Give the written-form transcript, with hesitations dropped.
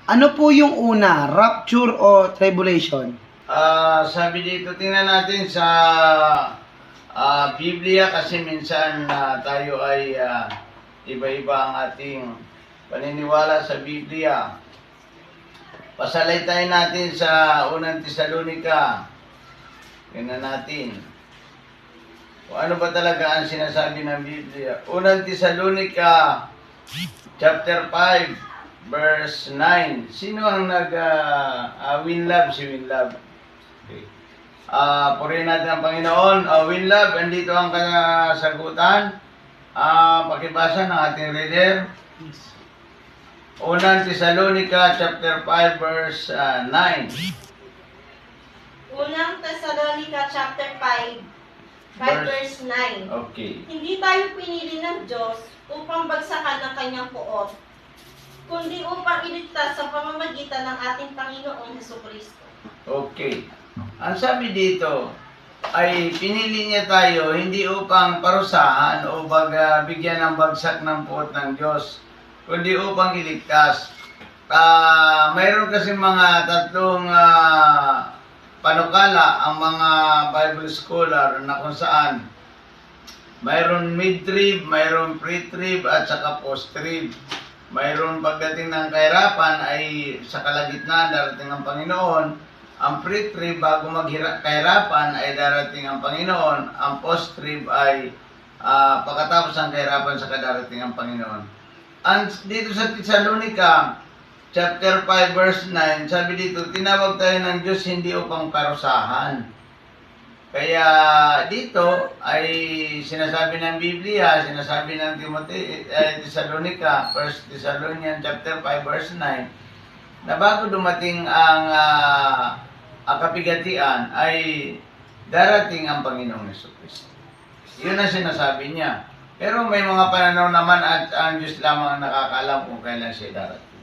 Ano po yung una, rapture o tribulation? Sabi dito, tingnan natin sa Biblia kasi minsan tayo ay iba-iba ang ating paniniwala sa Biblia. Pasalaytayin natin sa unang Tesalonica. Tingnan natin kung ano ba talaga ang sinasabi ng Biblia. Unang Tesalonica chapter 5 verse 9. Sino ang Winlove? Si Winlove. Okay. Purihin natin ang Panginoon. Winlove, andito ang kasagutan. Pakibasa ng ating reader. Unang Tesalonica chapter 5 verse 9. Unang Thessalonica chapter 5, verse 9. Okay. Hindi tayo pinili ng Diyos upang bagsakan ng kanyang puot, kundi upang iligtas sa pamamagitan ng ating Panginoong Hesukristo. Okay. Ang sabi dito ay pinili niya tayo hindi upang parusahan o bigyan ng bagsak ng puot ng Diyos, kundi upang iligtas. Mayroon kasi mga tatlong panukala ang mga Bible scholar na kung saan mayroon mid-trib, mayroon pre-trib at saka post-trib. Mayroon pagdating ng kahirapan ay sa kalagitnaan darating ang Panginoon. Ang pre-trib bago kahirapan ay darating ang Panginoon. Ang post-trib ay pagkatapos ng kahirapan sa darating ang Panginoon. Dito sa Thessalonica chapter 5 verse 9, sabi dito, tinawag tayo ng Diyos hindi upang parusahan. Kaya dito ay sinasabi ng Biblia, sinasabi ng Thessalonica, 1 Thessalonians chapter 5 verse 9, na bago dumating ang kapigatian ay darating ang Panginoong Jesucristo. Yun ang sinasabi niya. Pero may mga pananaw naman at ang Diyos lamang ang nakakaalam kung kailan siya darating.